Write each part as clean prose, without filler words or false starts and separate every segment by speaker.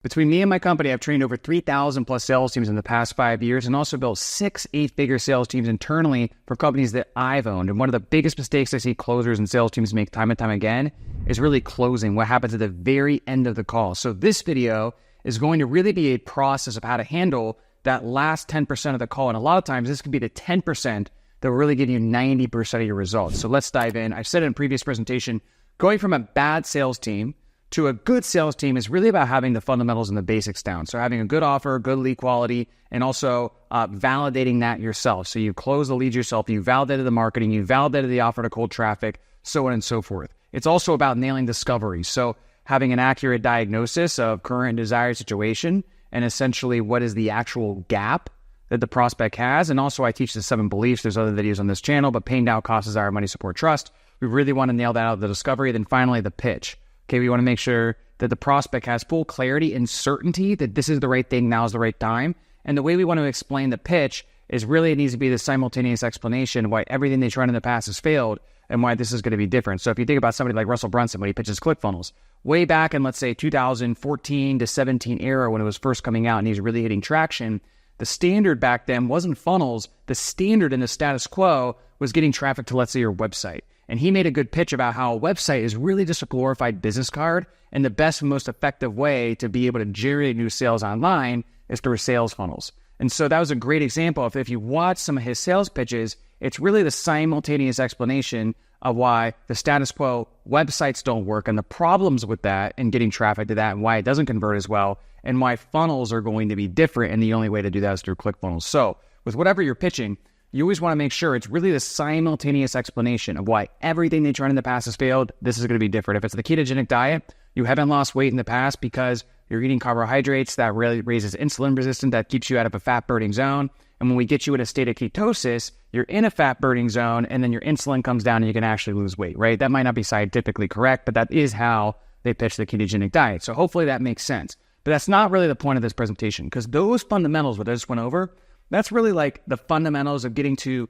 Speaker 1: Between me and my company, I've trained over 3,000 plus sales teams in the past 5 years and also built 6 8-figure sales teams internally for companies that I've owned. And one of the biggest mistakes I see closers and sales teams make time and time again is really closing, what happens at the very end of the call. So this video is going to really be a process of how to handle that last 10% of the call. And a lot of times this could be the 10% that will really give you 90% of your results. So let's dive in. I've said it in a previous presentation, going from a bad sales team to a good sales team is really about having the fundamentals and the basics down. So having a good offer, good lead quality, and also validating that yourself. So you close the leads yourself, you validated the marketing, you validated the offer to cold traffic, so on and so forth. It's also about nailing discovery. So having an accurate diagnosis of current desired situation and essentially what is the actual gap that the prospect has. And also I teach the 7 beliefs. There's other videos on this channel, but pain, doubt, cost, desire, money, support, trust. We really want to nail that out of the discovery. Then finally, the pitch. Okay, we want to make sure that the prospect has full clarity and certainty that this is the right thing, now is the right time. And the way we want to explain the pitch is really it needs to be the simultaneous explanation why everything they tried in the past has failed and why this is going to be different. So if you think about somebody like Russell Brunson when he pitches ClickFunnels, way back in, let's say, 2014 to 17 era when it was first coming out and he's really hitting traction, the standard back then wasn't funnels. The standard in the status quo was getting traffic to, let's say, your website. And he made a good pitch about how a website is really just a glorified business card, and the best and most effective way to be able to generate new sales online is through sales funnels. And so that was a great example of if you watch some of his sales pitches, it's really the simultaneous explanation of why the status quo websites don't work and the problems with that and getting traffic to that and why it doesn't convert as well and why funnels are going to be different. And the only way to do that is through ClickFunnels. So with whatever you're pitching, you always want to make sure it's really the simultaneous explanation of why everything they tried in the past has failed. This is going to be different. If it's the ketogenic diet, you haven't lost weight in the past because you're eating carbohydrates that really raises insulin resistance, that keeps you out of a fat burning zone. And when we get you in a state of ketosis, you're in a fat burning zone and then your insulin comes down and you can actually lose weight, right? That might not be scientifically correct, but that is how they pitch the ketogenic diet. So hopefully that makes sense. But that's not really the point of this presentation because those fundamentals, what I just went over, that's really like the fundamentals of getting to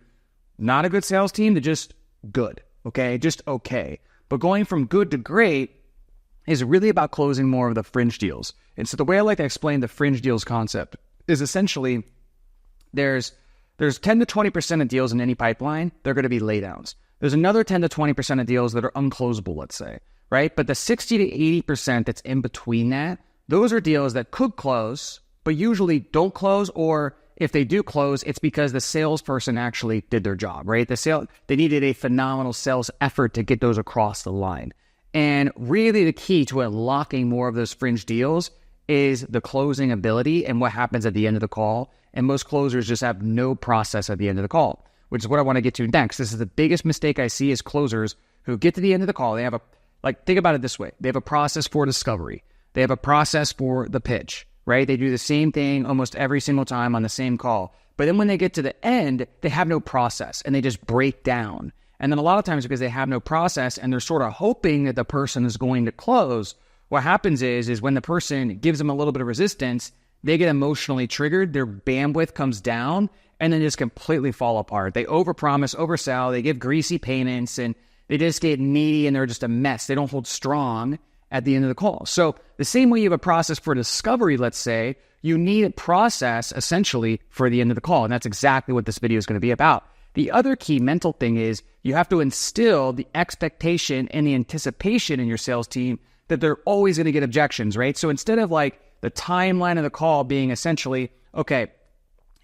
Speaker 1: not a good sales team to just good, okay? Just okay. But going from good to great is really about closing more of the fringe deals. And so the way I like to explain the fringe deals concept is essentially there's 10 to 20% of deals in any pipeline, they're going to be laydowns. There's another 10 to 20% of deals that are unclosable, let's say, right? But the 60 to 80% that's in between that, those are deals that could close, but usually don't close, or if they do close, it's because the salesperson actually did their job, right? They needed a phenomenal sales effort to get those across the line. And really the key to unlocking more of those fringe deals is the closing ability and what happens at the end of the call. And most closers just have no process at the end of the call, which is what I want to get to next. This is the biggest mistake I see is closers who get to the end of the call. They have think about it this way. They have a process for discovery. They have a process for the pitch, right? They do the same thing almost every single time on the same call. But then when they get to the end, they have no process and they just break down. And then a lot of times because they have no process and they're sort of hoping that the person is going to close, what happens is when the person gives them a little bit of resistance, they get emotionally triggered, their bandwidth comes down, and then just completely fall apart. They overpromise, oversell, they give greasy payments, and they just get needy and they're just a mess. They don't hold strong at the end of the call. So the same way you have a process for discovery, let's say, you need a process essentially for the end of the call. And that's exactly what this video is going to be about. The other key mental thing is you have to instill the expectation and the anticipation in your sales team that they're always going to get objections, right? So instead of like the timeline of the call being essentially, okay,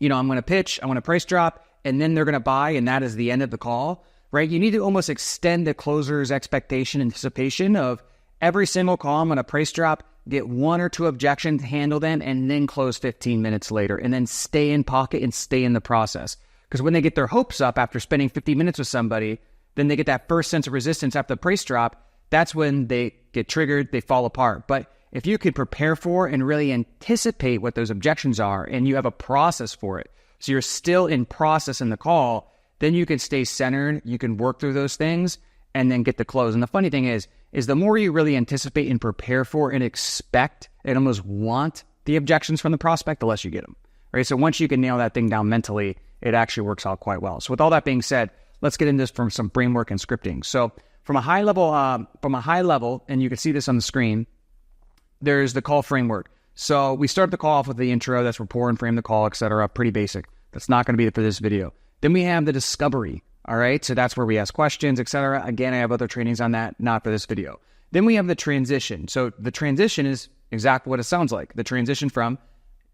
Speaker 1: I'm going to pitch, I want to price drop, and then they're going to buy, and that is the end of the call, right? You need to almost extend the closer's expectation, anticipation of every single call, I'm going to price drop, get 1 or 2 objections, handle them, and then close 15 minutes later, and then stay in pocket and stay in the process. Because when they get their hopes up after spending 50 minutes with somebody, then they get that first sense of resistance after the price drop, that's when they get triggered, they fall apart. But if you could prepare for and really anticipate what those objections are, and you have a process for it, so you're still in process in the call, then you can stay centered, you can work through those things, and then get the close. And the funny thing is the more you really anticipate and prepare for and expect and almost want the objections from the prospect, the less you get them, right? So once you can nail that thing down mentally, it actually works out quite well. So with all that being said, let's get into this from some framework and scripting. So from a high level, and you can see this on the screen, there's the call framework. So we start the call off with the intro. That's rapport and frame the call, etc. Pretty basic. That's not going to be for this video. Then we have the discovery. All right. So that's where we ask questions, etc. Again, I have other trainings on that, not for this video. Then we have the transition. So the transition is exactly what it sounds like. The transition from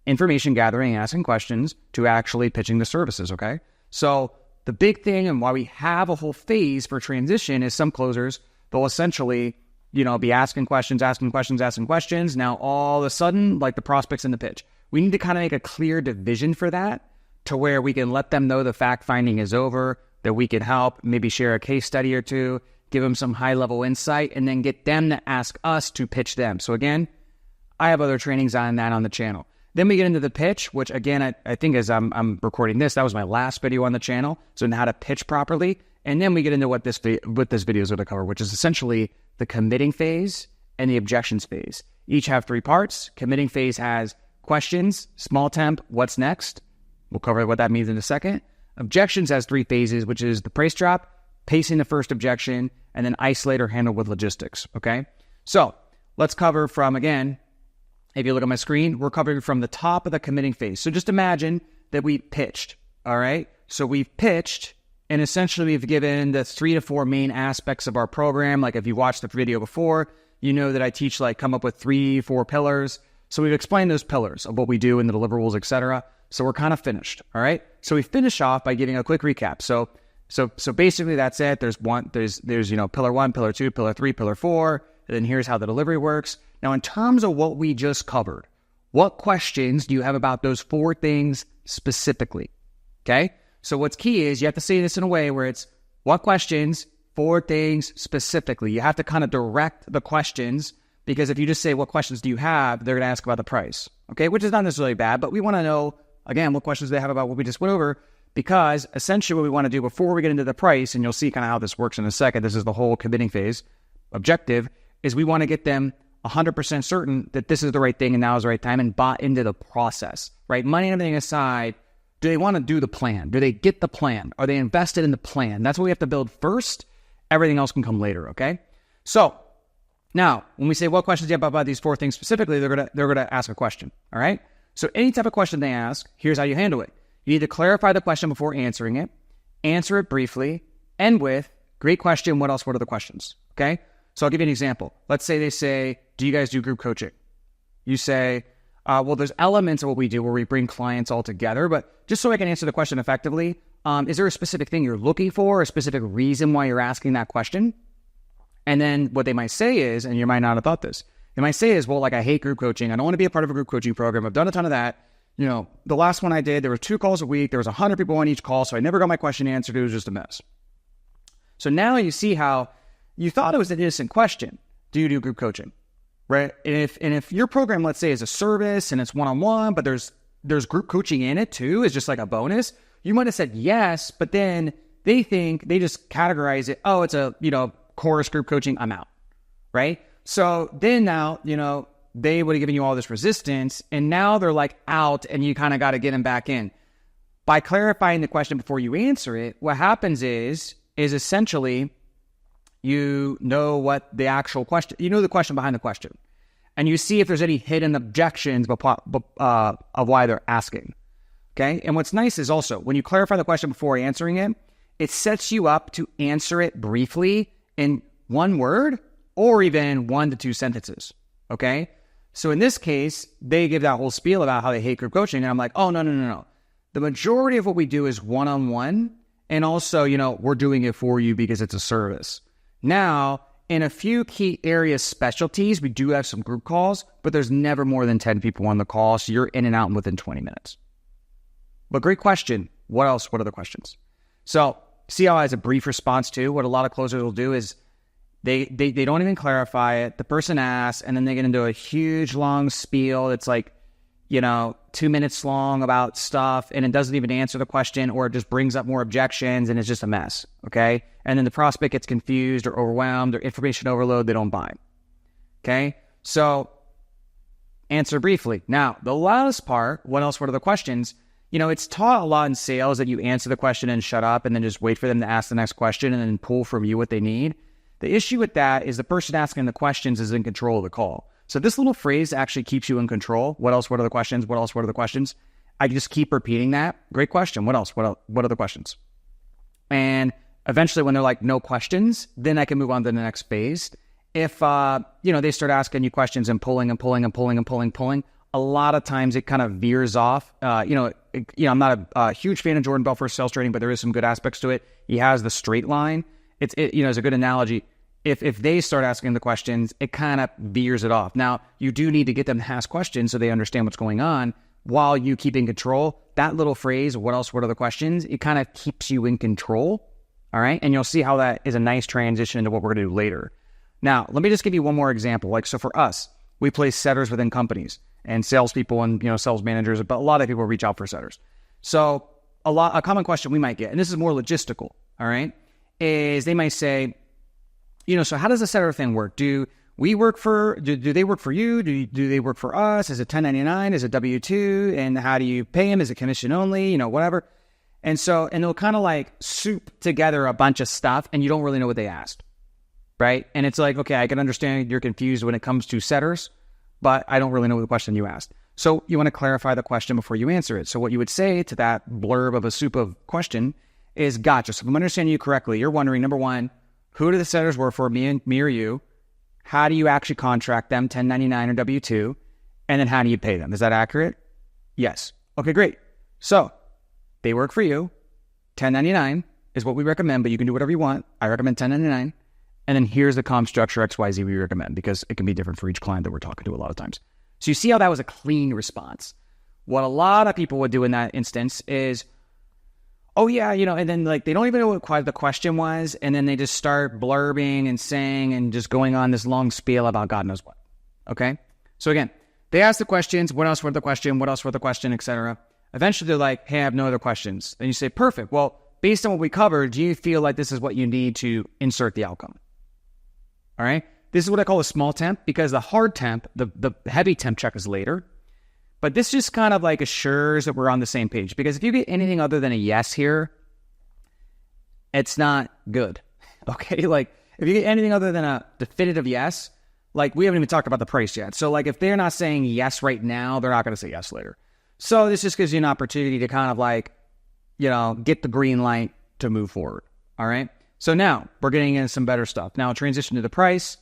Speaker 1: information gathering and asking questions to actually pitching the services. Okay. So the big thing and why we have a whole phase for transition is some closers, they'll essentially, be asking questions. Now, all of a sudden, like the prospect's in the pitch. We need to kind of make a clear division for that to where we can let them know the fact finding is over, that we can help, maybe share a case study or two, give them some high level insight, and then get them to ask us to pitch them. So again, I have other trainings on that on the channel. Then we get into the pitch, which again, I think as I'm recording this, that was my last video on the channel. So how to pitch properly. And then we get into what this video is going to cover, which is essentially the committing phase and the objections phase. Each have 3 parts. Committing phase has questions, small temp, what's next. We'll cover what that means in a second. Objections has 3 phases, which is the price drop, pacing the first objection, and then isolate or handle with logistics. Okay. So let's cover from, again, if you look at my screen, we're covering from the top of the committing phase. So just imagine that we pitched. All right. So we've pitched. And essentially, we've given the 3 to 4 main aspects of our program. Like if you watched the video before, you know that I teach come up with 3, 4 pillars. So we've explained those pillars of what we do and the deliverables, etc. So we're kind of finished. All right. So we finish off by giving a quick recap. So basically that's it. There's pillar 1, pillar 2, pillar 3, pillar 4. And then here's how the delivery works. Now, in terms of what we just covered, what questions do you have about those 4 things specifically? Okay. So what's key is you have to say this in a way where it's what questions, 4 things specifically. You have to kind of direct the questions, because if you just say, what questions do you have? They're going to ask about the price. Okay. Which is not necessarily bad, but we want to know, again, what questions they have about what we just went over, because essentially what we want to do before we get into the price, and you'll see kind of how this works in a second. This is the whole committing phase objective, is we want to get them 100% certain that this is the right thing and now is the right time and bought into the process, right? Money and everything aside, do they want to do the plan? Do they get the plan? Are they invested in the plan? That's what we have to build first. Everything else can come later, okay? So now, when we say what questions do you have about these 4 things specifically, they're gonna ask a question, all right? So any type of question they ask, here's how you handle it. You need to clarify the question before answering it, answer it briefly, end with, great question, what else? What are the questions, okay? So I'll give you an example. Let's say they say, do you guys do group coaching? You say, well, there's elements of what we do where we bring clients all together, but just so I can answer the question effectively, is there a specific thing you're looking for, a specific reason why you're asking that question? And then what they might say is, and you might not have thought this, they might say is, well, I hate group coaching. I don't want to be a part of a group coaching program. I've done a ton of that. The last one I did, there were 2 calls a week. There was 100 people on each call, so I never got my question answered. It was just a mess. So now you see how you thought it was an innocent question. Do you do group coaching? Right? And if your program, let's say, is a service and it's one-on-one, but there's group coaching in it too, is just like a bonus, you might have said yes, but then they just categorize it, oh, it's a, course group coaching, I'm out. Right? So then now, they would have given you all this resistance, and now they're out, and you kind of got to get them back in. By clarifying the question before you answer it, what happens is essentially you know what the actual question, the question behind the question, and you see if there's any hidden objections of why they're asking. Okay. And what's nice is also when you clarify the question before answering it, it sets you up to answer it briefly in 1 word or even 1 to 2 sentences. Okay. So in this case, they give that whole spiel about how they hate group coaching. And I'm like, oh, no. The majority of what we do is one-on-one. And also, we're doing it for you because it's a service. Now, in a few key areas, specialties, we do have some group calls, but there's never more than 10 people on the call. So you're in and out within 20 minutes. But great question. What else? What are the questions? So see how I has a brief response to what a lot of closers will do is they don't even clarify it. The person asks, and then they get into a huge, long spiel. It's 2 minutes long about stuff, and it doesn't even answer the question, or it just brings up more objections, and it's just a mess, okay? And then the prospect gets confused or overwhelmed or information overload, they don't buy, okay? So answer briefly. Now, the last part, what else? What are the questions? It's taught a lot in sales that you answer the question and shut up and then just wait for them to ask the next question and then pull from you what they need. The issue with that is the person asking the questions is in control of the call. So this little phrase actually keeps you in control. What else? What are the questions? What else? What are the questions? I just keep repeating that. Great question. What else? What else? What are the questions? And eventually when they're like, no questions, then I can move on to the next phase. If, they start asking you questions and pulling, a lot of times it kind of veers off. I'm not a huge fan of Jordan Belfort's sales training, but there is some good aspects to it. He has the straight line. It's a good analogy. If they start asking the questions, it kind of veers it off. Now, you do need to get them to ask questions so they understand what's going on while you keep in control. That little phrase, what else, what are the questions, it kind of keeps you in control, all right? And you'll see how that is a nice transition into what we're going to do later. Now, let me just give you one more example. So for us, we place setters within companies and salespeople and, sales managers, but a lot of people reach out for setters. So a common question we might get, and this is more logistical, all right, is they might say, so how does the setter thing work? Do they work for you? Do they work for us? Is it 1099? Is it W-2? And how do you pay them? Is it commission only? Whatever. And they'll kind of like soup together a bunch of stuff and you don't really know what they asked, right? And it's like, okay, I can understand you're confused when it comes to setters, but I don't really know the question you asked. So you want to clarify the question before you answer it. So what you would say to that blurb of a soup of question is, gotcha. So if I'm understanding you correctly, you're wondering, number one, who do the setters work for, me or you? How do you actually contract them, 1099 or W-2? And then how do you pay them? Is that accurate? Yes. Okay, great. So they work for you. 1099 is what we recommend, but you can do whatever you want. I recommend 1099. And then here's the comp structure XYZ we recommend, because it can be different for each client that we're talking to a lot of times. So you see how that was a clean response. What a lot of people would do in that instance is, oh yeah, and then like they don't even know what the question was, and then they just start blurbing and saying and just going on this long spiel about God knows what. Okay? So again, they ask the questions, what else for the question, what else for the question, etc. Eventually they're like, hey, I have no other questions. Then you say, perfect. Well, based on what we covered, do you feel like this is what you need to insert the outcome? All right? This is what I call a small temp, because the hard temp, the heavy temp check is later. But this just kind of like assures that we're on the same page. Because if you get anything other than a yes here, it's not good. Okay? Like, if you get anything other than a definitive yes, like we haven't even talked about the price yet. So like if they're not saying yes right now, they're not going to say yes later. So this just gives you an opportunity to kind of like, get the green light to move forward. All right? So now we're getting into some better stuff. Now transition to the price.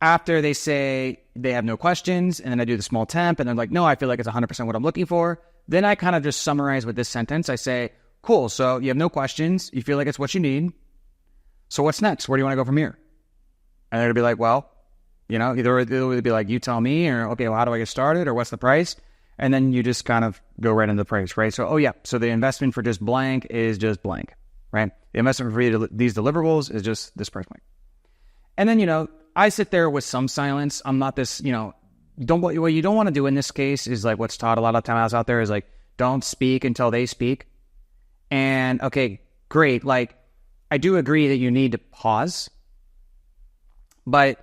Speaker 1: After they say they have no questions, and then I do the small temp, and they're like, no, I feel like it's 100% what I'm looking for. Then I kind of just summarize with this sentence. I say, cool, so you have no questions. You feel like it's what you need. So what's next? Where do you want to go from here? And they're going to be like, well, either it'll be like, you tell me, or, okay, well, how do I get started, or what's the price? And then you just kind of go right into the price, right? So, oh yeah, so the investment for just blank is just blank, right? The investment for these deliverables is just this price point. And then, I sit there with some silence. I'm not this, what you don't want to do in this case is like what's taught a lot of times out there is like, don't speak until they speak. And okay, great. Like, I do agree that you need to pause. But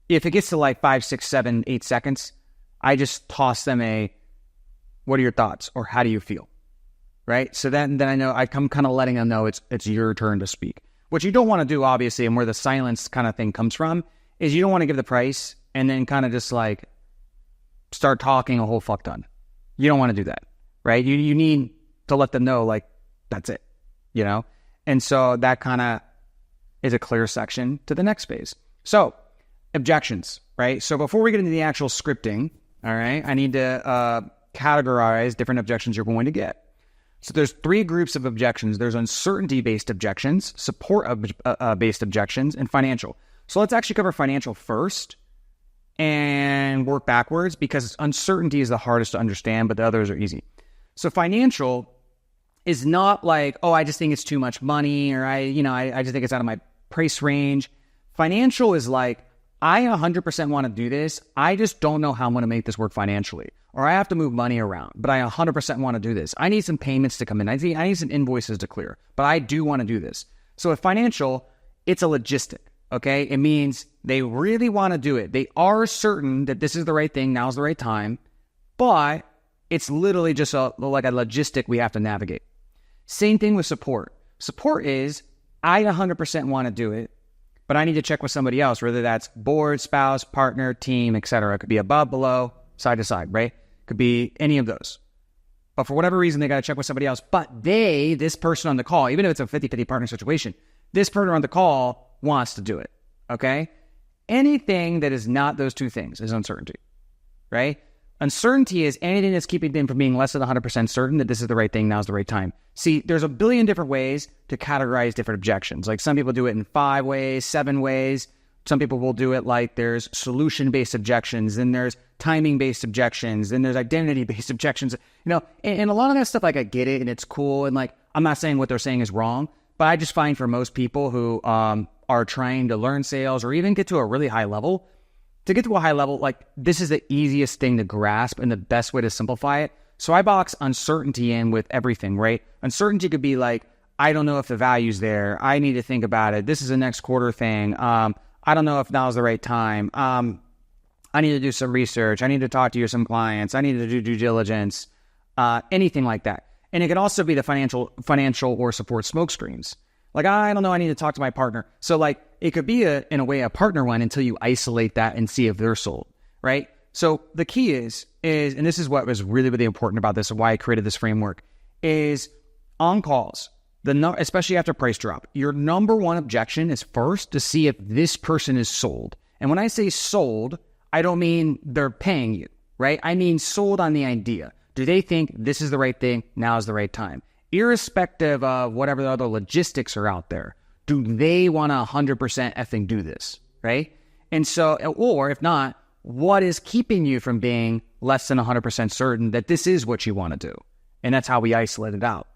Speaker 1: if it gets to like 5, 6, 7, 8 seconds, I just toss them what are your thoughts? Or how do you feel? Right? So then I know I'm kind of letting them know it's your turn to speak. What you don't want to do, obviously, and where the silence kind of thing comes from, is you don't want to give the price and then kind of just like start talking a whole fuck ton. You don't want to do that, right? You need to let them know, like, that's it, And so that kind of is a clear section to the next phase. So, objections, right? So before we get into the actual scripting, all right, I need to categorize different objections you're going to get. So there's 3 groups of objections. There's uncertainty-based objections, support-based objections, and financial. So let's actually cover financial first and work backwards, because uncertainty is the hardest to understand, but the others are easy. So financial is not like, oh, I just think it's too much money, or I just think it's out of my price range. Financial is like, I 100% want to do this. I just don't know how I'm going to make this work financially. Or I have to move money around, but I 100% want to do this. I need some payments to come in. I need some invoices to clear, but I do want to do this. So with financial, it's a logistic, okay? It means they really want to do it. They are certain that this is the right thing, now's the right time, but it's literally just like a logistic we have to navigate. Same thing with support. Support is, I 100% want to do it, but I need to check with somebody else, whether that's board, spouse, partner, team, etc. It could be above, below, side to side, right? Could be any of those. But for whatever reason, they got to check with somebody else. But this person on the call, even if it's a 50-50 partner situation, this person on the call wants to do it, okay? Anything that is not those two things is uncertainty, right? Uncertainty is anything that's keeping them from being less than 100% certain that this is the right thing, now's the right time. See, there's a billion different ways to categorize different objections. Like some people do it in 5 ways, 7 ways. Some people will do it like there's solution-based objections, then there's timing-based objections, then there's identity-based objections. And a lot of that stuff, like I get it and it's cool. And like, I'm not saying what they're saying is wrong, but I just find for most people who are trying to learn sales or even get to a really high level, to get to a high level, like this is the easiest thing to grasp and the best way to simplify it. So I box uncertainty in with everything, right? Uncertainty could be like, I don't know if the value's there. I need to think about it. This is a next quarter thing. I don't know if now's the right time. I need to do some research. I need to talk to some clients. I need to do due diligence, anything like that. And it could also be the financial or support smoke screens. Like, I don't know, I need to talk to my partner. So like, it could be in a way a partner one until you isolate that and see if they're sold, right? So the key is, and this is what was really, really important about this and why I created this framework, is on calls, especially after price drop, your number one objection is first to see if this person is sold. And when I say sold, I don't mean they're paying you, right? I mean sold on the idea. Do they think this is the right thing? Now is the right time. Irrespective of whatever the other logistics are out there, do they want to 100% effing do this, right? And so, or if not, what is keeping you from being less than 100% certain that this is what you want to do? And that's how we isolate it out,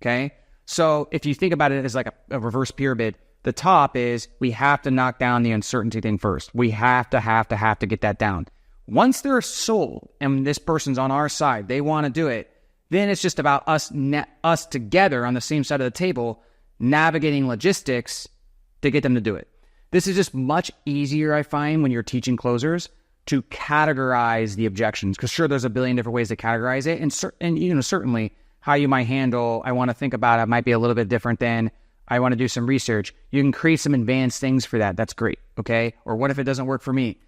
Speaker 1: okay? So if you think about it as like a reverse pyramid, the top is we have to knock down the uncertainty thing first. We have to get that down. Once they're sold and this person's on our side, they want to do it, then it's just about us together on the same side of the table, navigating logistics to get them to do it. This is just much easier, I find, when you're teaching closers to categorize the objections. Because sure, there's a billion different ways to categorize it. And certainly how you might handle, I want to think about it, might be a little bit different than I want to do some research. You can create some advanced things for that. That's great, okay? Or what if it doesn't work for me?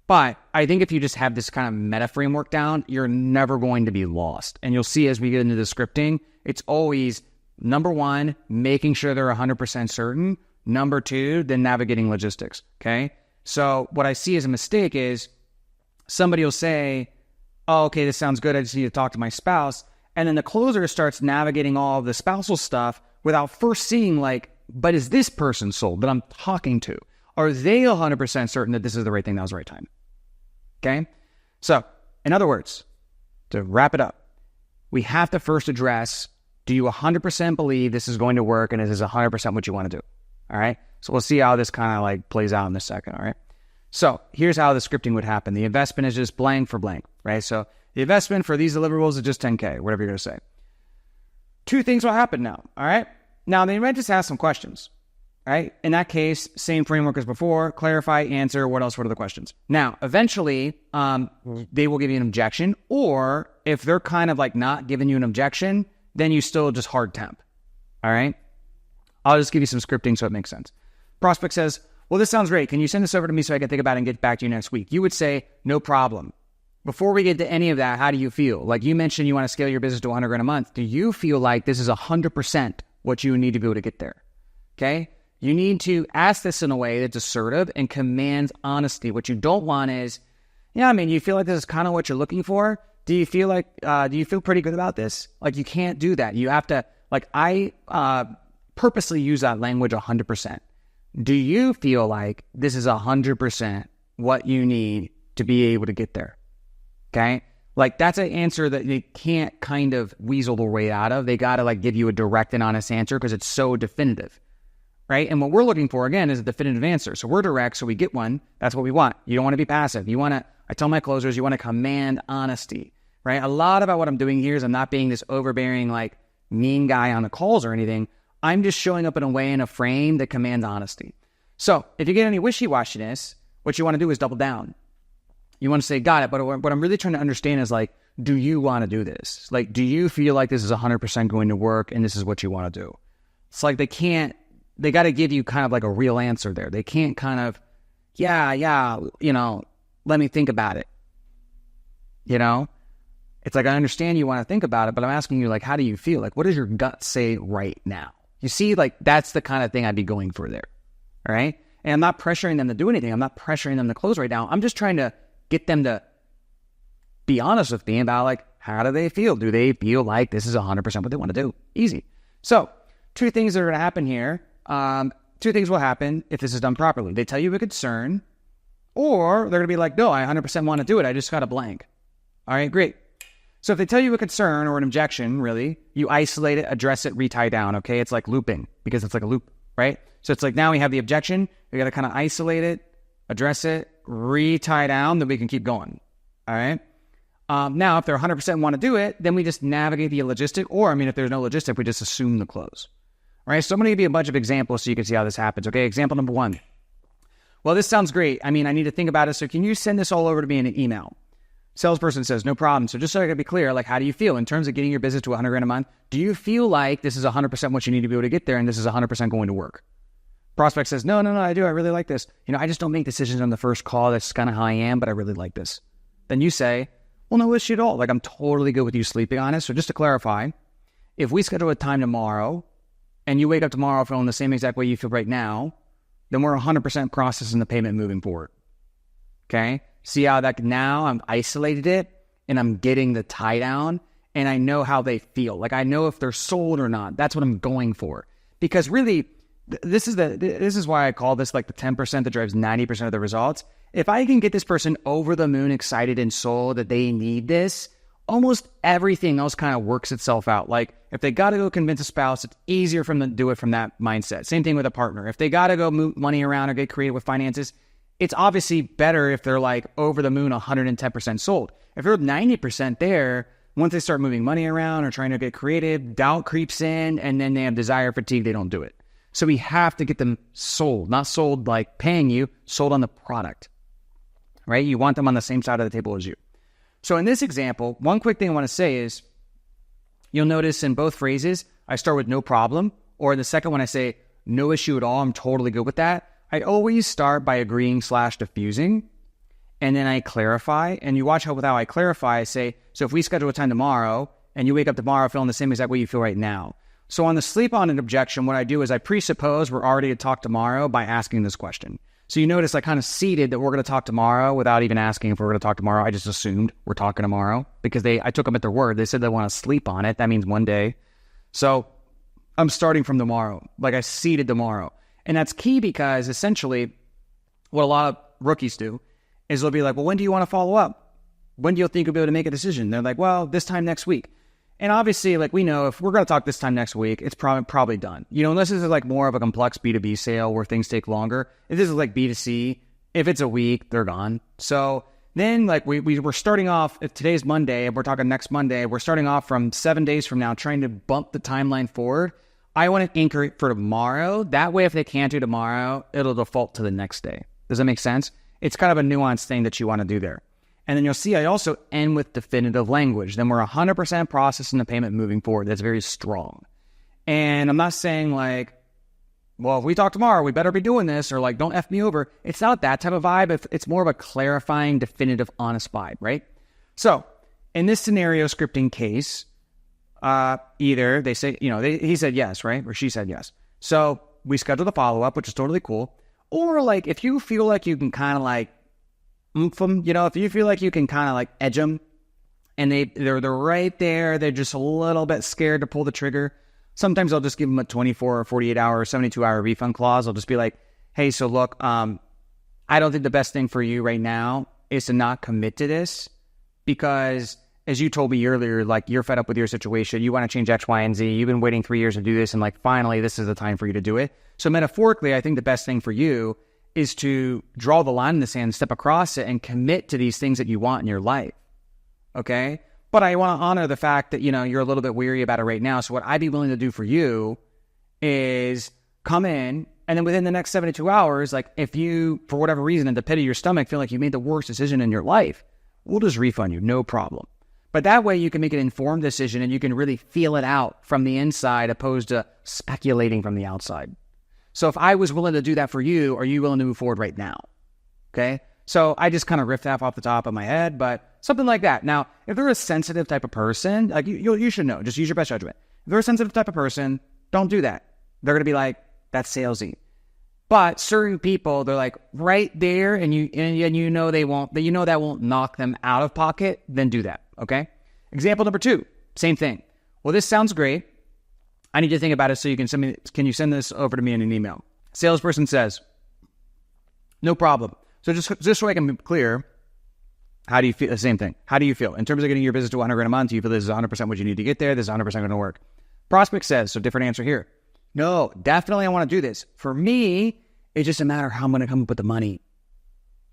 Speaker 1: But I think if you just have this kind of meta framework down, you're never going to be lost. And you'll see as we get into the scripting, it's always, number one, making sure they're 100% certain. Number two, then navigating logistics, okay? So what I see as a mistake is somebody will say, oh, okay, this sounds good. I just need to talk to my spouse. And then the closer starts navigating all of the spousal stuff without first seeing like, but is this person sold that I'm talking to? Are they 100% certain that this is the right thing, now's the right time? Okay? So, in other words, to wrap it up, we have to first address, do you 100% believe this is going to work and is this 100% what you want to do? All right? So we'll see how this kind of like plays out in a second, all right? So, here's how the scripting would happen. The investment is just blank for blank, right? So, the investment for these deliverables is just 10K, whatever you're going to say. 2 things will happen now, all right? Now, the event just asks some questions. Right? In that case, same framework as before, clarify, answer, what are the questions? Now, eventually, they will give you an objection, or if they're kind of like not giving you an objection, then you still just hard temp. All right? I'll just give you some scripting so it makes sense. Prospect says, well, this sounds great. Can you send this over to me so I can think about it and get back to you next week? You would say, no problem. Before we get to any of that, how do you feel? Like you mentioned you want to scale your business to 100 grand a month. Do you feel like this is 100% what you need to be able to get there? Okay? You need to ask this in a way that's assertive and commands honesty. What you don't want is, you feel like this is kind of what you're looking for. Do you feel pretty good about this? Like you can't do that. You have to, like I purposely use that language 100%. Do you feel like this is 100% what you need to be able to get there? Okay? Like that's an answer that they can't kind of weasel their way out of. They got to like give you a direct and honest answer because it's so definitive. Right? And what we're looking for, again, is a definitive answer. So we're direct, so we get one. That's what we want. You don't want to be passive. I tell my closers, you want to command honesty, right? A lot about what I'm doing here is I'm not being this overbearing, like, mean guy on the calls or anything. I'm just showing up in a way, in a frame that commands honesty. So if you get any wishy-washiness, what you want to do is double down. You want to say, got it, but what I'm really trying to understand is, like, do you want to do this? Like, do you feel like this is 100% going to work and this is what you want to do? It's like they can't they got to give you kind of like a real answer there. They can't kind of, yeah, let me think about it. It's like, I understand you want to think about it, but I'm asking you, like, how do you feel? Like, what does your gut say right now? You see, like, that's the kind of thing I'd be going for there. All right. And I'm not pressuring them to do anything. I'm not pressuring them to close right now. I'm just trying to get them to be honest with me about, like, how do they feel? Do they feel like this is 100% what they want to do? Easy. So 2 things that are going to happen here. 2 things will happen if this is done properly. They tell you a concern, or they're going to be like, no, I 100% want to do it. I just got a blank. All right, great. So if they tell you a concern or an objection, really, you isolate it, address it, retie down, okay? It's like looping because it's like a loop, right? So it's like now we have the objection. We got to kind of isolate it, address it, retie down, then we can keep going, all right? Now, if they're 100% want to do it, then we just navigate the logistic, or, if there's no logistic, we just assume the close, all right? So I'm going to give you a bunch of examples so you can see how this happens, okay? Example number 1. Well, this sounds great. I need to think about it, so can you send this all over to me in an email? Salesperson says, no problem. So just so I can be clear, like, how do you feel in terms of getting your business to $100,000 a month? Do you feel like this is 100% what you need to be able to get there and this is 100% going to work? Prospect says, no, I do. I really like this. I just don't make decisions on the first call. That's kind of how I am, but I really like this. Then you say, well, no issue at all. Like, I'm totally good with you sleeping on it. So just to clarify, if we schedule a time tomorrow and you wake up tomorrow feeling the same exact way you feel right now, then we're 100% processing the payment moving forward. Okay? See how that now I'm isolated it and I'm getting the tie down and I know how they feel. Like, I know if they're sold or not. That's what I'm going for. Because really, this is why I call this like the 10% that drives 90% of the results. If I can get this person over the moon excited and sold that they need this, almost everything else kind of works itself out. Like, if they got to go convince a spouse, it's easier for them to do it from that mindset. Same thing with a partner. If they got to go move money around or get creative with finances, it's obviously better if they're like over the moon 110% sold. If they're 90% there, once they start moving money around or trying to get creative, doubt creeps in, and then they have desire fatigue, they don't do it. So we have to get them sold, not sold like paying you, sold on the product, right? You want them on the same side of the table as you. So in this example, one quick thing I want to say is, you'll notice in both phrases, I start with no problem, or in the second one I say, no issue at all, I'm totally good with that. I always start by agreeing/diffusing, and then I clarify. And you watch how I clarify, I say, so if we schedule a time tomorrow, and you wake up tomorrow feeling the same exact way you feel right now. So on the sleep on an objection, what I do is I presuppose we're already to talk tomorrow by asking this question. So you notice I kind of seeded that we're going to talk tomorrow without even asking if we're going to talk tomorrow. I just assumed we're talking tomorrow because I took them at their word. They said they want to sleep on it. That means one day. So I'm starting from tomorrow. Like, I seeded tomorrow. And that's key because essentially what a lot of rookies do is they'll be like, well, when do you want to follow up? When do you think you'll be able to make a decision? They're like, well, this time next week. And obviously, like, we know if we're going to talk this time next week, it's probably done. Unless this is like more of a complex B2B sale where things take longer. If this is like B2C, if it's a week, they're gone. So then, like, we're starting off, if today's Monday, and we're talking next Monday, we're starting off from 7 days from now, trying to bump the timeline forward. I want to anchor it for tomorrow. That way, if they can't do tomorrow, it'll default to the next day. Does that make sense? It's kind of a nuanced thing that you want to do there. And then you'll see I also end with definitive language. Then we're 100% processing the payment moving forward. That's very strong. And I'm not saying like, well, if we talk tomorrow, we better be doing this, or like, don't F me over. It's not that type of vibe. It's more of a clarifying, definitive, honest vibe, right? So in this scenario scripting case, either they say, he said yes, right? Or she said yes. So we scheduled a follow-up, which is totally cool. Or like, if you feel like you can kind of like oomph them, if you feel like you can kind of like edge them and they're right there, they're just a little bit scared to pull the trigger. Sometimes I'll just give them a 24 or 48 hour or 72 hour refund clause. I'll just be like, hey, so look, I don't think the best thing for you right now is to not commit to this because, as you told me earlier, like, you're fed up with your situation. You want to change X, Y, and Z. You've been waiting 3 years to do this. And like, finally, this is the time for you to do it. So metaphorically, I think the best thing for you is to draw the line in the sand, step across it, and commit to these things that you want in your life. Okay? But I want to honor the fact that, you're a little bit weary about it right now. So what I'd be willing to do for you is come in, and then within the next 72 hours, like, if you, for whatever reason, in the pit of your stomach, feel like you made the worst decision in your life, we'll just refund you, no problem. But that way you can make an informed decision and you can really feel it out from the inside opposed to speculating from the outside. So if I was willing to do that for you, are you willing to move forward right now? Okay. So I just kind of riffed that off the top of my head, but something like that. Now, if they're a sensitive type of person, like you should know, just use your best judgment. If they're a sensitive type of person, don't do that. They're going to be like, that's salesy. But certain people, they're like right there, and you know they won't. You know that won't knock them out of pocket. Then do that. Okay. Example number 2, same thing. Well, this sounds great. I need to think about it. So you can send me. Can you send this over to me in an email? Salesperson says, no problem. So just so I can be clear, how do you feel? The same thing. How do you feel in terms of getting your business to 100 grand a month? Do you feel this is 100% what you need to get there? This is 100% going to work. Prospect says, so different answer here. No, definitely I want to do this. For me, it's just a matter of how I'm going to come up with the money.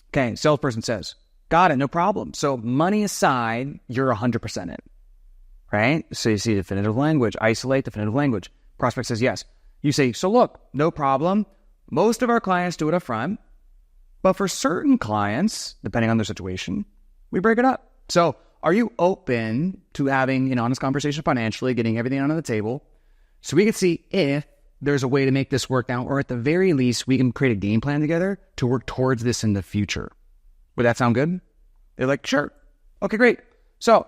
Speaker 1: Okay, salesperson says, got it, no problem. So money aside, you're 100% in, right? So you see definitive language, isolate definitive language. Prospect says yes. You say, so look, no problem. Most of our clients do it up front, but for certain clients, depending on their situation, we break it up. So are you open to having an honest conversation financially, getting everything on the table, so we can see if there's a way to make this work now, or at the very least, we can create a game plan together to work towards this in the future. Would that sound good? They're like, sure. Okay, great. So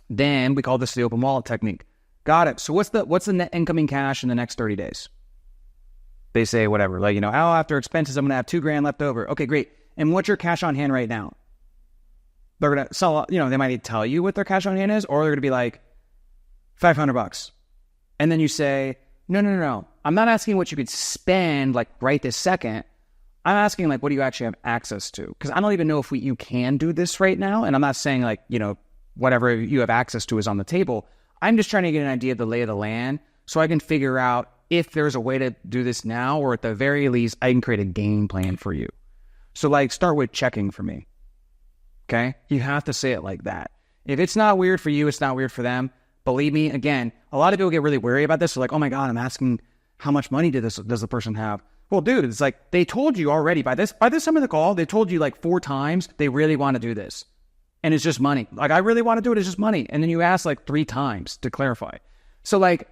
Speaker 1: then we call this the open wallet technique. Got it. So what's the net incoming cash in the next 30 days? They say whatever, like, after expenses, I'm going to have $2,000 left over. Okay, great. And what's your cash on hand right now? They're going to sell, they might tell you what their cash on hand is, or they're going to be like $500. And then you say, no. I'm not asking what you could spend like right this second. I'm asking like, what do you actually have access to? Because I don't even know if you can do this right now. And I'm not saying like, whatever you have access to is on the table. I'm just trying to get an idea of the lay of the land so I can figure out if there's a way to do this now, or at the very least, I can create a game plan for you. So like start with checking for me. Okay? You have to say it like that. If it's not weird for you, it's not weird for them. Believe me, again, a lot of people get really wary about this. They're like, oh my God, I'm asking how much money does the person have? Well, dude, it's like they told you already by this time of the call, they told you like 4 times they really want to do this. And it's just money. Like, I really want to do it. It's just money. And then you ask like 3 times to clarify. So like,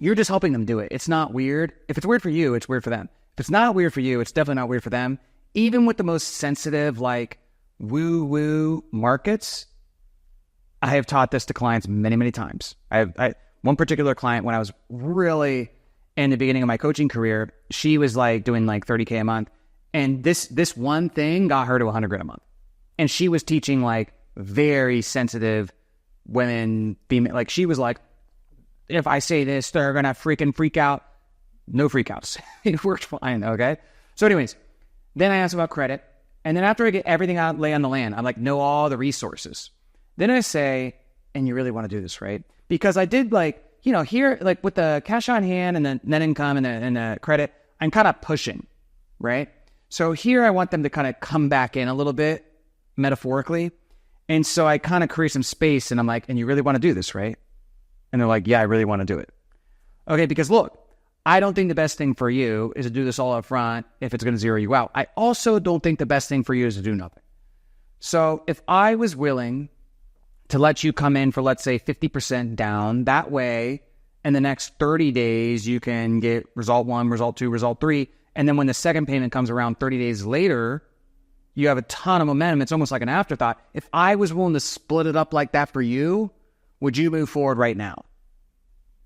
Speaker 1: you're just helping them do it. It's not weird. If it's weird for you, it's weird for them. If it's not weird for you, it's definitely not weird for them. Even with the most sensitive, like woo-woo markets, I have taught this to clients many, many times. I one particular client, when I was really in the beginning of my coaching career, she was like doing like 30K a month. And this one thing got her to 100 grand a month. And she was teaching like very sensitive women, female, like she was like, if I say this, they're going to freaking freak out. No freak outs. It worked fine. Okay. So anyways, then I asked about credit. And then after I get everything out, lay on the land, I'm like, know all the resources. Then I say, and you really want to do this, right? Because I did like, here, like with the cash on hand and the net income and the credit, I'm kind of pushing, right? So here I want them to kind of come back in a little bit, metaphorically. And so I kind of create some space and I'm like, and you really want to do this, right? And they're like, yeah, I really want to do it. Okay, because look, I don't think the best thing for you is to do this all up front if it's going to zero you out. I also don't think the best thing for you is to do nothing. So if I was willing to let you come in for, let's say, 50% down, that way, in the next 30 days, you can get result 1, result 2, result 3. And then when the second payment comes around 30 days later, you have a ton of momentum. It's almost like an afterthought. If I was willing to split it up like that for you, would you move forward right now?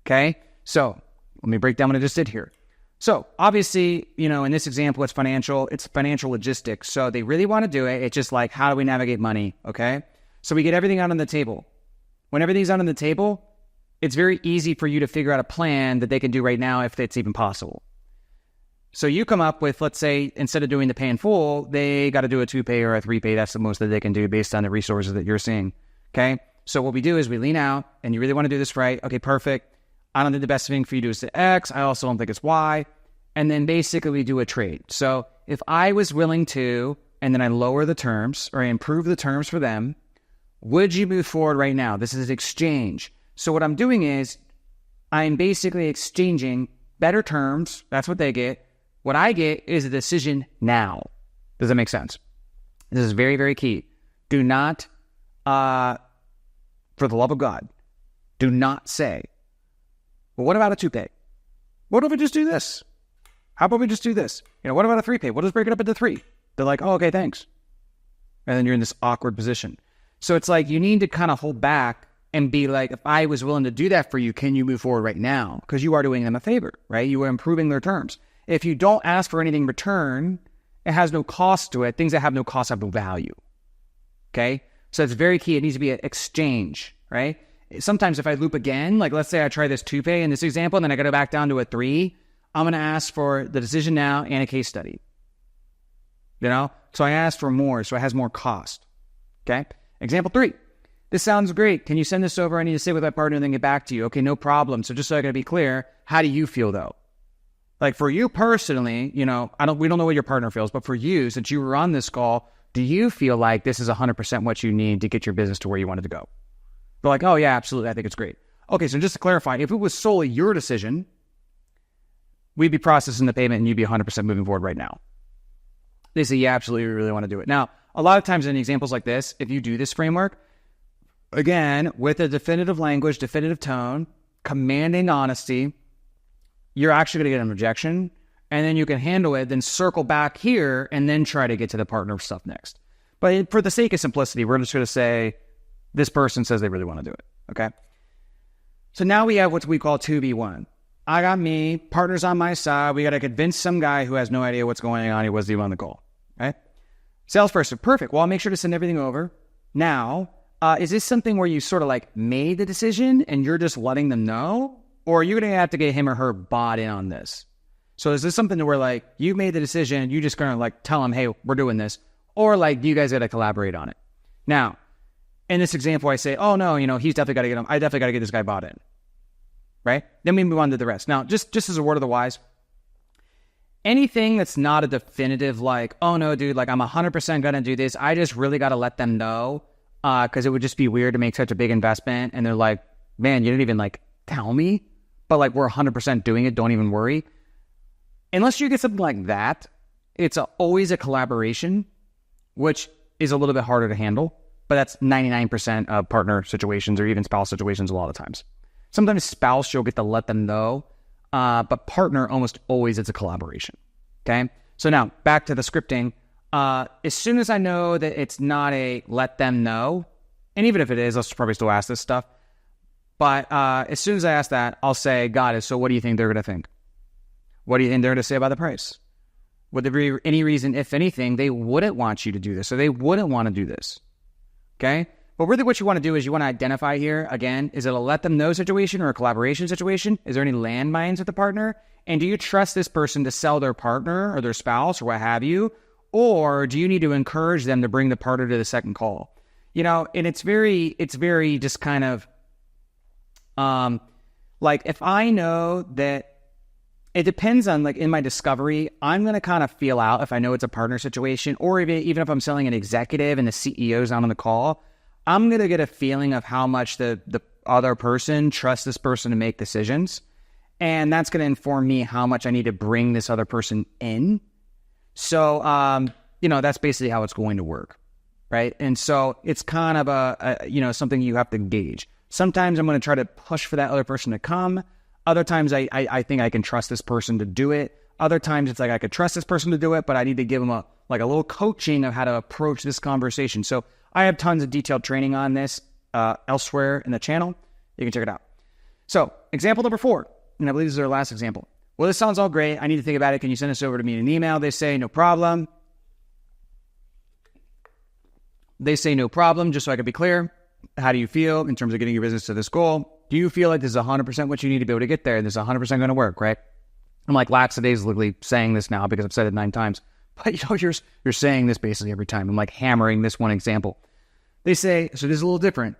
Speaker 1: Okay, so let me break down what I just did here. So obviously, in this example, it's financial logistics. So they really want to do it. It's just like, how do we navigate money? Okay, so we get everything out on the table. When everything's out on the table, it's very easy for you to figure out a plan that they can do right now if it's even possible. So you come up with, let's say, instead of doing the pay in full, they got to do a 2-pay or a 3-pay. That's the most that they can do based on the resources that you're seeing. Okay. So what we do is we lean out, and you really want to do this right. Okay, perfect. I don't think the best thing for you to do is to X. I also don't think it's Y. And then basically we do a trade. So if I was willing to, and then I lower the terms or I improve the terms for them, would you move forward right now? This is exchange. So what I'm doing is I'm basically exchanging better terms. That's what they get. What I get is a decision now. Does that make sense? This is very, very key. Do not, for the love of God, do not say, well, what about a 2-pay? What if I just do this? How about we just do this? What about a 3-pay? We'll just break it up into 3. They're like, oh, okay, thanks. And then you're in this awkward position. So it's like you need to kind of hold back and be like, if I was willing to do that for you, can you move forward right now? Because you are doing them a favor, right? You are improving their terms. If you don't ask for anything in return, it has no cost to it. Things that have no cost have no value. Okay? So it's very key. It needs to be an exchange, right? Sometimes if I loop again, like let's say I try this 2-pay in this example, and then I got to go back down to a 3, I'm going to ask for the decision now and a case study. So I asked for more, so it has more cost. Okay? Example 3. This sounds great. Can you send this over? I need to sit with my partner and then get back to you. Okay, no problem. So just so I can be clear, how do you feel though? Like for you personally, we don't know what your partner feels, but for you, since you were on this call, do you feel like this is 100% what you need to get your business to where you wanted to go? They're like, oh yeah, absolutely. I think it's great. Okay, so just to clarify, if it was solely your decision, we'd be processing the payment and you'd be 100% moving forward right now. They say, yeah, absolutely, we really want to do it. Now, a lot of times in examples like this, if you do this framework, again, with a definitive language, definitive tone, commanding honesty, you're actually going to get an objection, and then you can handle it, then circle back here, and then try to get to the partner stuff next. But for the sake of simplicity, we're just going to say, this person says they really want to do it, okay? So now we have what we call 2v1. I got me, partner's on my side, we got to convince some guy who has no idea what's going on, he wasn't even on the call, right? Salesperson, perfect. Well, I'll make sure to send everything over. Now, is this something where you sort of like made the decision and you're just letting them know? Or are you going to have to get him or her bought in on this? So is this something where like you made the decision, you just going to like tell them, hey, we're doing this? Or like you guys got to collaborate on it? Now, in this example, I say, oh no, he's definitely got to get him. I definitely got to get this guy bought in. Right? Then we move on to the rest. Now, just as a word of the wise, anything that's not a definitive like, oh no, dude, like I'm 100% going to do this. I just really got to let them know because it would just be weird to make such a big investment. And they're like, man, you didn't even like tell me, but like we're 100% doing it. Don't even worry. Unless you get something like that, it's always a collaboration, which is a little bit harder to handle, but that's 99% of partner situations or even spouse situations a lot of times. Sometimes spouse, you'll get to let them know, but partner, almost always it's a collaboration, okay? So now, back to the scripting. As soon as I know that it's not a let them know, and even if it is, I'll probably still ask this stuff, but as soon as I ask that, I'll say, got it, so what do you think they're going to think? What do you think they're going to say about the price? Would there be any reason, if anything, they wouldn't want you to do this, or they wouldn't want to do this, okay? But really what you want to do is you want to identify here, again, is it a let them know situation or a collaboration situation? Is there any landmines with the partner? And do you trust this person to sell their partner or their spouse or what have you? Or do you need to encourage them to bring the partner to the second call? And it's very just kind of, like if I know that it depends on like in my discovery, I'm going to kind of feel out if I know it's a partner situation, or even if I'm selling an executive and the CEO's not on the call, I'm going to get a feeling of how much the other person trusts this person to make decisions. And that's going to inform me how much I need to bring this other person in. So, that's basically how it's going to work, right? And so it's kind of a something you have to gauge. Sometimes I'm going to try to push for that other person to come. Other times I think I can trust this person to do it. Other times it's like I could trust this person to do it, but I need to give them a little coaching of how to approach this conversation. So I have tons of detailed training on this elsewhere in the channel. You can check it out. So example number 4, and I believe this is our last example. Well, this sounds all great. I need to think about it. Can you send this over to me in an email? They say, no problem. They say, no problem, just so I can be clear. How do you feel in terms of getting your business to this goal? Do you feel like this is 100% what you need to be able to get there? This is 100% going to work, right? I'm like lackadaisically saying this now because I've said it 9 times. But you're saying this basically every time. I'm like hammering this one example. They say, so this is a little different.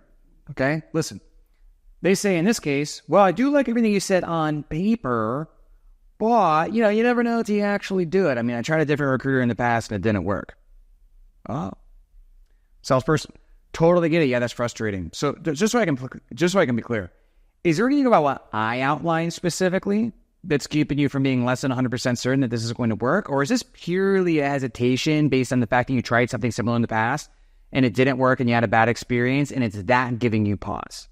Speaker 1: Okay, listen. They say in this case, well, I do like everything you said on paper, but you never know until you actually do it. I mean, I tried a different recruiter in the past and it didn't work. Oh, salesperson, totally get it. Yeah, that's frustrating. So just so I can be clear, is there anything about what I outlined specifically that's keeping you from being less than 100% certain that this is going to work? Or is this purely a hesitation based on the fact that you tried something similar in the past and it didn't work and you had a bad experience and it's that giving you pause?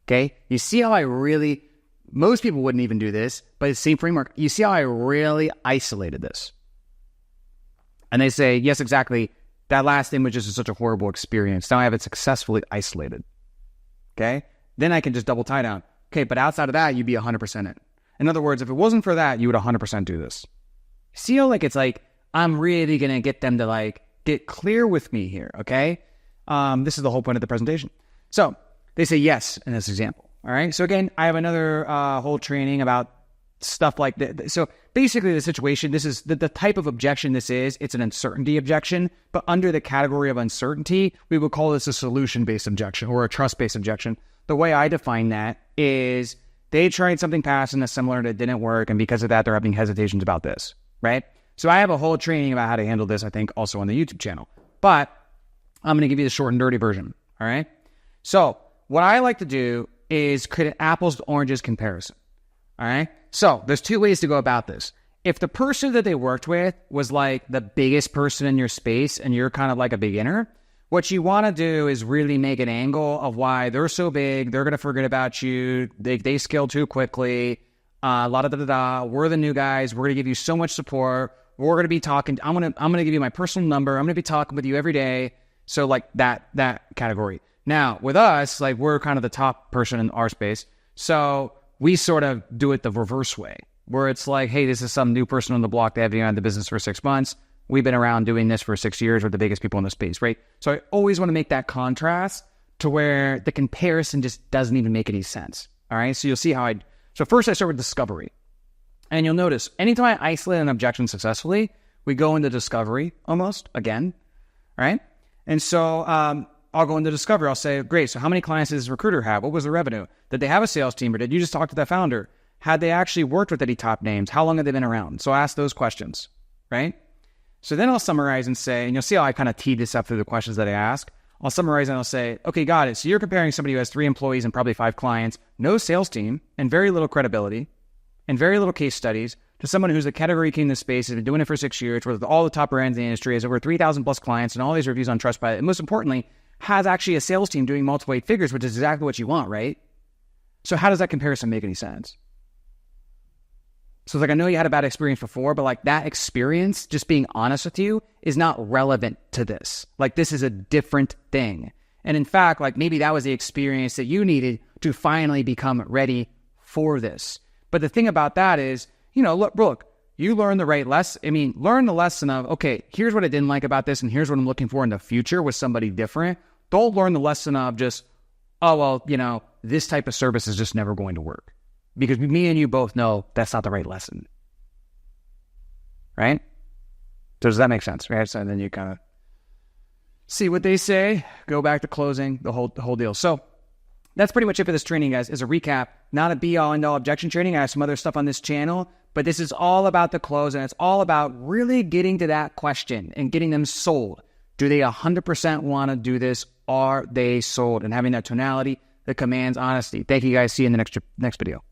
Speaker 1: Okay? You see how I really Most people wouldn't even do this, but it's the same framework. You see how I really isolated this? And they say, yes, exactly. That last image is such a horrible experience. Now I have it successfully isolated. Okay? Then I can just double tie down. Okay, but outside of that, you'd be 100% in. In other words, if it wasn't for that, you would 100% do this. See how like it's like, I'm really going to get them to like get clear with me here, okay? This is the whole point of the presentation. So they say yes in this example, all right? So again, I have another whole training about stuff like that. So basically the situation, this is the type of objection this is. It's an uncertainty objection, but under the category of uncertainty, we would call this a solution-based objection or a trust-based objection. The way I define that is they tried something past and it's similar and it didn't work, and because of that, they're having hesitations about this, right? So I have a whole training about how to handle this, I think, also on the YouTube channel. But I'm going to give you the short and dirty version, all right? So what I like to do is create an apples to oranges comparison, all right? So there's two ways to go about this. If the person that they worked with was like the biggest person in your space and you're kind of like a beginner, what you want to do is really make an angle of why they're so big, they're going to forget about you, they scale too quickly, we're the new guys, we're going to give you so much support, we're going to be talking, I'm going to give you my personal number, I'm going to be talking with you every day. So like that category. Now with us, like we're kind of the top person in our space. So we sort of do it the reverse way, where it's like, hey, this is some new person on the block. They haven't been in the business for 6 months. We've been around doing this for 6 years. We're the biggest people in the space, right? So I always want to make that contrast to where the comparison just doesn't even make any sense. All right. So you'll see how so first I start with discovery. And you'll notice anytime I isolate an objection successfully, we go into discovery almost again. All right. And so I'll go into discovery. I'll say, great. So how many clients does this recruiter have? What was the revenue? Did they have a sales team, or did you just talk to that founder? Had they actually worked with any top names? How long have they been around? So I ask those questions, right? So then I'll summarize and say, and you'll see how I kind of tee this up through the questions that I ask. I'll summarize and I'll say, okay, got it. So you're comparing somebody who has 3 employees and probably 5 clients, no sales team, and very little credibility, and very little case studies, to someone who's a category king in the space, has been doing it for 6 years, with all the top brands in the industry, has over 3,000 plus clients, and all these reviews on Trustpilot, and most importantly, has actually a sales team doing multiple 8 figures, which is exactly what you want, right? So how does that comparison make any sense? So it's like, I know you had a bad experience before, but like that experience, just being honest with you, is not relevant to this. Like this is a different thing. And in fact, like maybe that was the experience that you needed to finally become ready for this. But the thing about that is, look, you learn the right lesson. Learn the lesson of, okay, here's what I didn't like about this, and here's what I'm looking for in the future with somebody different. Don't learn the lesson of just, oh, well, this type of service is just never going to work. Because me and you both know that's not the right lesson. Right? So does that make sense? Right? So then you kind of see what they say, go back to closing, the whole deal. So that's pretty much it for this training, guys. As a recap, not a be-all, end-all objection training. I have some other stuff on this channel, but this is all about the close, and it's all about really getting to that question and getting them sold. Do they 100% want to do this? Are they sold? And having that tonality that commands honesty. Thank you, guys. See you in the next video.